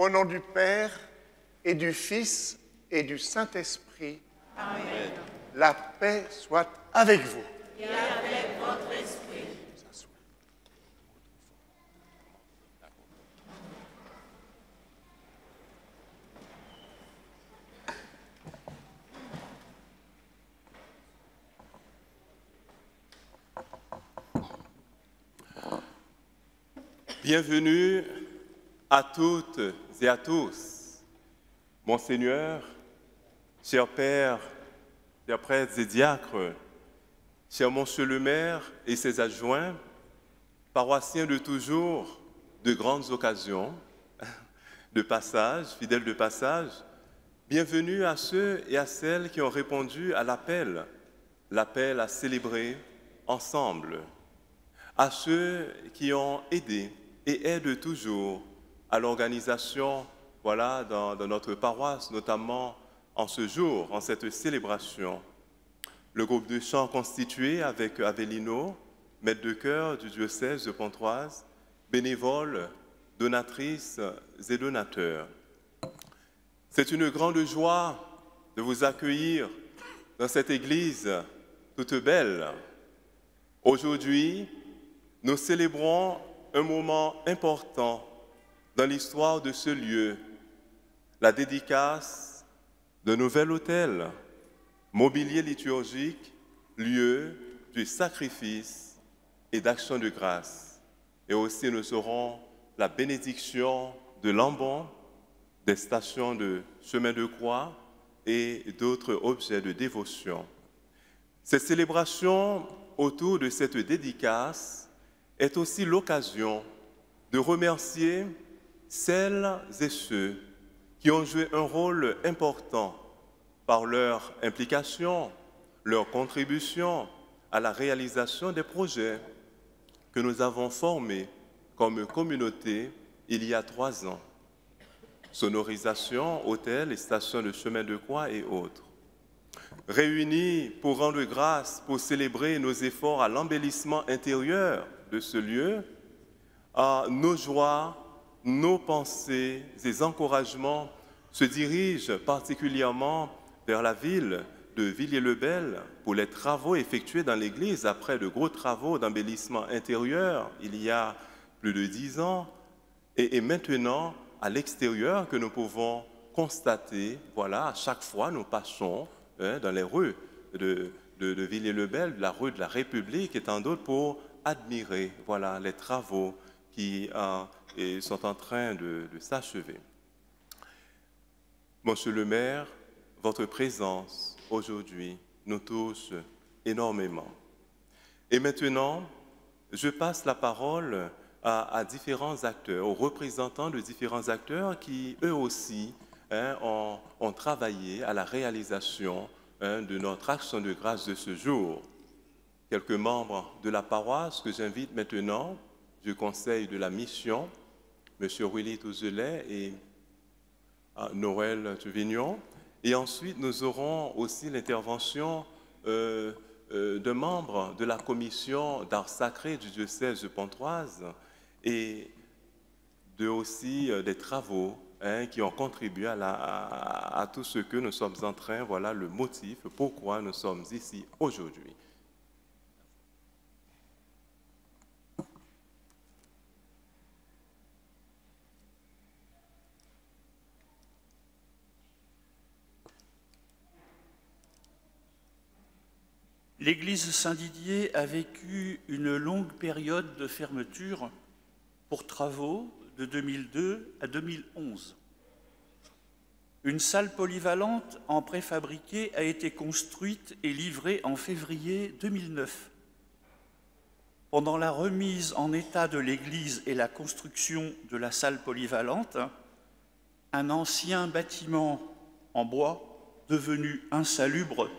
Au nom du Père et du Fils et du Saint-Esprit. Amen. La paix soit avec vous. Et avec votre esprit. Bienvenue à toutes et à tous. Monseigneur, chers pères, chers prêtres et diacres, cher Monsieur le maire et ses adjoints, paroissiens de toujours, de grandes occasions, de passage, fidèles de passage, bienvenue à ceux et à celles qui ont répondu à l'appel à célébrer ensemble, à ceux qui ont aidé et aident toujours à l'organisation, dans notre paroisse, notamment en ce jour, en cette célébration. Le groupe de chant constitué avec Avellino, maître de chœur du diocèse de Pontoise, bénévoles, donatrices et donateurs. C'est une grande joie de vous accueillir dans cette église toute belle. Aujourd'hui, nous célébrons un moment important dans l'histoire de ce lieu, la dédicace d'un nouvel autel, mobilier liturgique, lieu du sacrifice et d'action de grâce. Et aussi nous aurons la bénédiction de l'ambon, des stations de chemin de croix et d'autres objets de dévotion. Cette célébration autour de cette dédicace est aussi l'occasion de remercier celles et ceux qui ont joué un rôle important par leur implication, leur contribution à la réalisation des projets que nous avons formés comme communauté il y a 3 ans. Sonorisation, hôtels et stations de chemin de croix et autres. Réunis pour rendre grâce, pour célébrer nos efforts à l'embellissement intérieur de ce lieu, nos joies, nos pensées et encouragements se dirigent particulièrement vers la ville de Villiers-le-Bel pour les travaux effectués dans l'église après de gros travaux d'embellissement intérieur il y a plus de 10 ans et maintenant à l'extérieur que nous pouvons constater, à chaque fois nous passons dans les rues de Villiers-le-Bel, la rue de la République et tant d'autres pour admirer les travaux qui sont en train de s'achever. Monsieur le maire, votre présence aujourd'hui nous touche énormément. Et maintenant, je passe la parole à différents acteurs, aux représentants de différents acteurs qui, eux aussi, ont travaillé à la réalisation de notre action de grâce de ce jour. Quelques membres de la paroisse que j'invite maintenant, du conseil de la mission, M. Willy Touzelet et Noël Tuvignon. Et ensuite, nous aurons aussi l'intervention de membres de la commission d'art sacré du diocèse de Pontoise et aussi des travaux qui ont contribué à tout ce que nous sommes en train, le motif pourquoi nous sommes ici aujourd'hui. L'église Saint-Didier a vécu une longue période de fermeture pour travaux de 2002 à 2011. Une salle polyvalente en préfabriqué a été construite et livrée en février 2009. Pendant la remise en état de l'église et la construction de la salle polyvalente, un ancien bâtiment en bois devenu insalubre,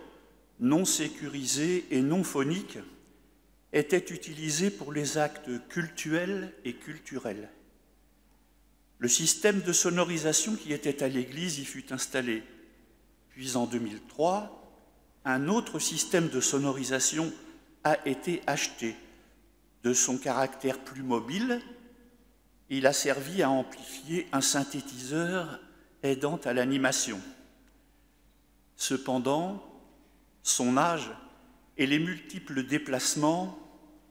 non sécurisé et non phonique, était utilisé pour les actes cultuels et culturels. Le système de sonorisation qui était à l'église y fut installé. Puis en 2003, un autre système de sonorisation a été acheté. De son caractère plus mobile, Il a servi à amplifier un synthétiseur aidant à l'animation. Cependant, son âge et les multiples déplacements,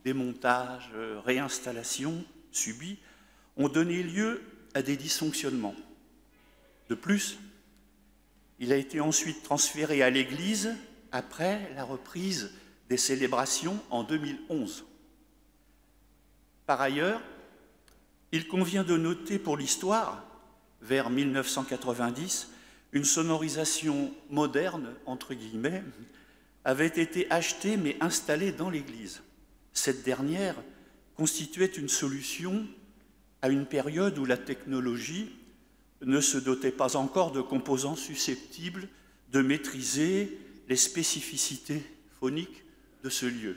démontages, réinstallations subis ont donné lieu à des dysfonctionnements. De plus, il a été ensuite transféré à l'église après la reprise des célébrations en 2011. Par ailleurs, il convient de noter pour l'histoire, vers 1990, une sonorisation moderne, entre guillemets, avait été achetée mais installée dans l'église. Cette dernière constituait une solution à une période où la technologie ne se dotait pas encore de composants susceptibles de maîtriser les spécificités phoniques de ce lieu.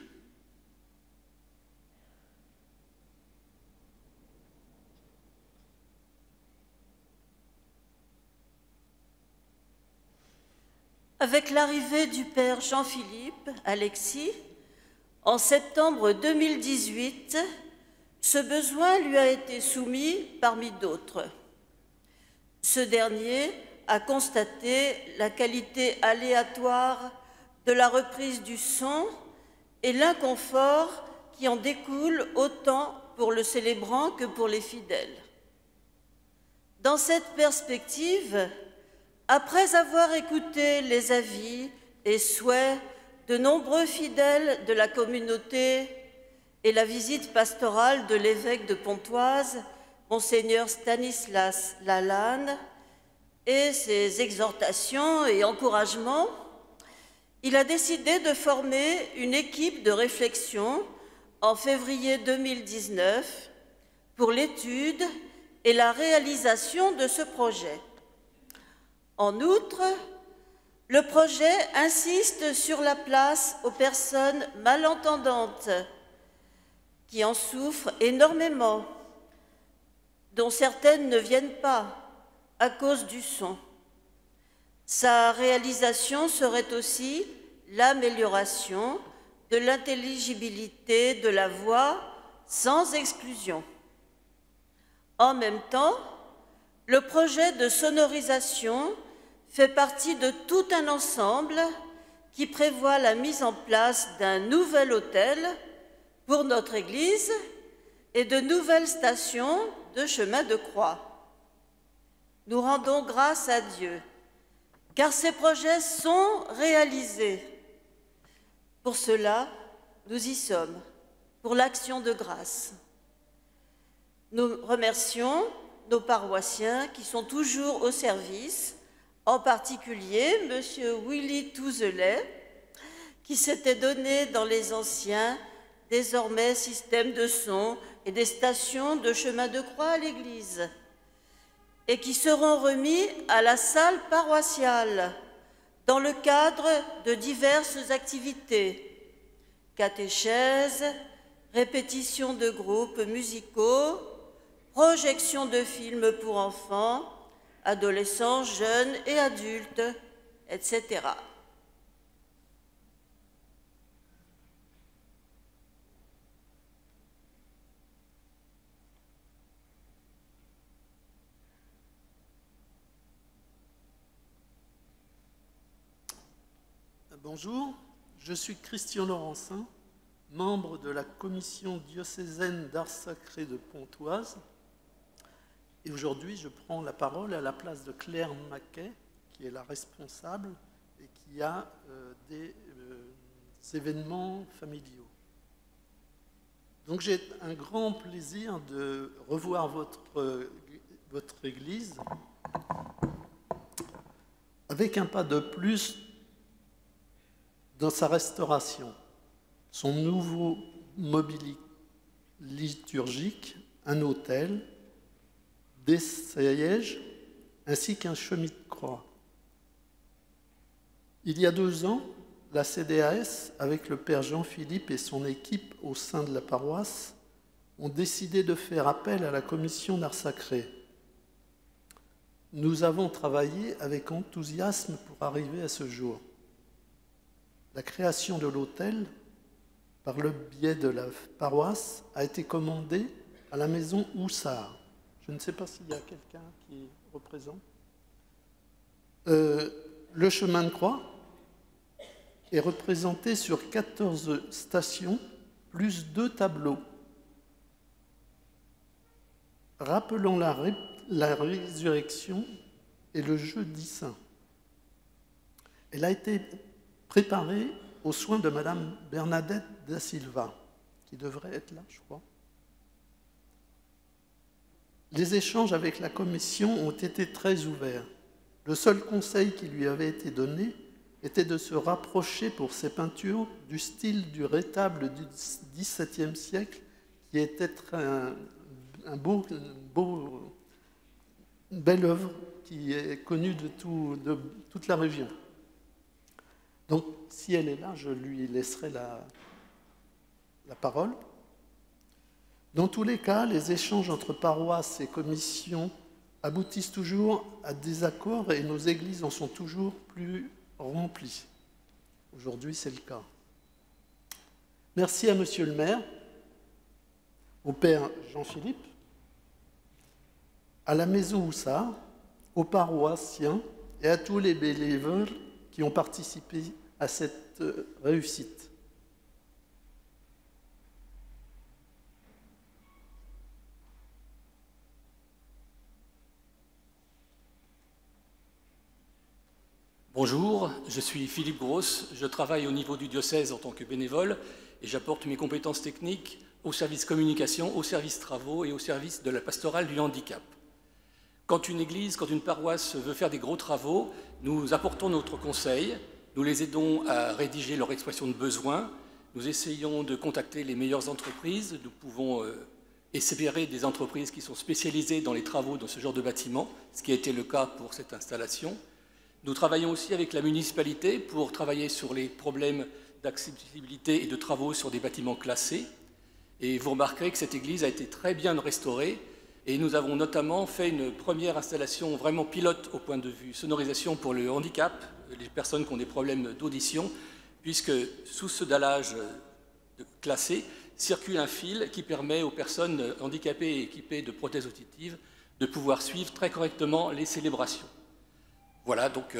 Avec l'arrivée du père Jean-Philippe Alexis, en septembre 2018, ce besoin lui a été soumis parmi d'autres. Ce dernier a constaté la qualité aléatoire de la reprise du son et l'inconfort qui en découle autant pour le célébrant que pour les fidèles. Dans cette perspective, après avoir écouté les avis et souhaits de nombreux fidèles de la communauté et la visite pastorale de l'évêque de Pontoise, Monseigneur Stanislas Lalanne, et ses exhortations et encouragements, il a décidé de former une équipe de réflexion en février 2019 pour l'étude et la réalisation de ce projet. En outre, le projet insiste sur la place aux personnes malentendantes qui en souffrent énormément, dont certaines ne viennent pas à cause du son. Sa réalisation serait aussi l'amélioration de l'intelligibilité de la voix sans exclusion. En même temps, le projet de sonorisation fait partie de tout un ensemble qui prévoit la mise en place d'un nouvel autel pour notre Église et de nouvelles stations de chemin de croix. Nous rendons grâce à Dieu, car ces projets sont réalisés. Pour cela, nous y sommes, pour l'action de grâce. Nous remercions nos paroissiens qui sont toujours au service, en particulier M. Willy Touzelet, qui s'était donné dans les anciens, désormais systèmes de son et des stations de chemin de croix à l'église, et qui seront remis à la salle paroissiale dans le cadre de diverses activités, catéchèse, répétition de groupes musicaux, projection de films pour enfants, adolescents, jeunes et adultes, etc. Bonjour, je suis Christian Laurencin, membre de la commission diocésaine d'art sacré de Pontoise. Et aujourd'hui, je prends la parole à la place de Claire Maquet, qui est la responsable et qui a des événements familiaux. Donc j'ai un grand plaisir de revoir votre église avec un pas de plus dans sa restauration, son nouveau mobilier liturgique, un autel, des sièges ainsi qu'un chemin de croix. Il y a 2 ans, la CDAS, avec le père Jean-Philippe et son équipe au sein de la paroisse, ont décidé de faire appel à la commission d'art sacré. Nous avons travaillé avec enthousiasme pour arriver à ce jour. La création de l'autel, par le biais de la paroisse, a été commandée à la maison Houssard. Je ne sais pas s'il y a quelqu'un qui représente. Le chemin de croix est représenté sur 14 stations, plus 2 tableaux, rappelant la résurrection et le jeudi saint. Elle a été préparée aux soins de Madame Bernadette da Silva, qui devrait être là, je crois. Les échanges avec la commission ont été très ouverts. Le seul conseil qui lui avait été donné était de se rapprocher pour ses peintures du style du retable du XVIIe siècle, qui était une belle œuvre qui est connue de toute la région. Donc, si elle est là, je lui laisserai la parole. Dans tous les cas, les échanges entre paroisses et commissions aboutissent toujours à des accords et nos églises en sont toujours plus remplies. Aujourd'hui, c'est le cas. Merci à Monsieur le maire, au père Jean-Philippe, à la Maison Houssard, aux paroissiens et à tous les bénévoles qui ont participé à cette réussite. Bonjour, je suis Philippe Grosse, je travaille au niveau du diocèse en tant que bénévole et j'apporte mes compétences techniques au service communication, au service travaux et au service de la pastorale du handicap. Quand une église, quand une paroisse veut faire des gros travaux, nous apportons notre conseil, nous les aidons à rédiger leur expression de besoin, nous essayons de contacter les meilleures entreprises, nous pouvons espérer des entreprises qui sont spécialisées dans les travaux dans ce genre de bâtiment, ce qui a été le cas pour cette installation. Nous travaillons aussi avec la municipalité pour travailler sur les problèmes d'accessibilité et de travaux sur des bâtiments classés. Et vous remarquerez que cette église a été très bien restaurée et nous avons notamment fait une première installation vraiment pilote au point de vue sonorisation pour le handicap, les personnes qui ont des problèmes d'audition, puisque sous ce dallage classé circule un fil qui permet aux personnes handicapées et équipées de prothèses auditives de pouvoir suivre très correctement les célébrations. Voilà, donc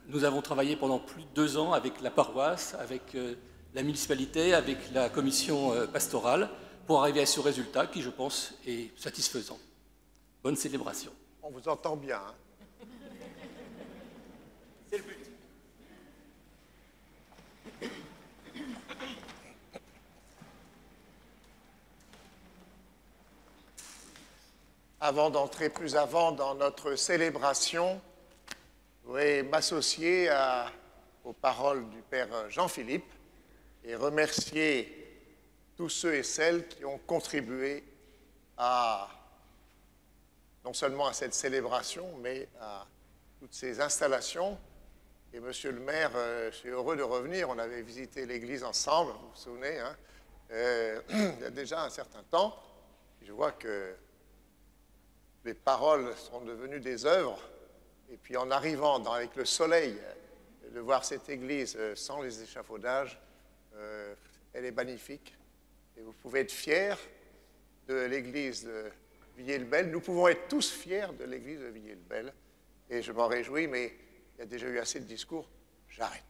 nous avons travaillé pendant plus de 2 ans avec la paroisse, avec la municipalité, avec la commission pastorale, pour arriver à ce résultat qui, je pense, est satisfaisant. Bonne célébration. On vous entend bien. Hein? C'est le but. Avant d'entrer plus avant dans notre célébration, je voudrais m'associer aux paroles du Père Jean-Philippe et remercier tous ceux et celles qui ont contribué non seulement à cette célébration, mais à toutes ces installations. Et Monsieur le maire, je suis heureux de revenir. On avait visité l'église ensemble, vous vous souvenez, hein, il y a déjà un certain temps. Je vois que les paroles sont devenues des œuvres. Et puis en arrivant avec le soleil, de voir cette église sans les échafaudages, elle est magnifique. Et vous pouvez être fiers de l'église de Villers-le-Bel. Nous pouvons être tous fiers de l'église de Villers-le-Bel. Et je m'en réjouis, mais il y a déjà eu assez de discours. J'arrête.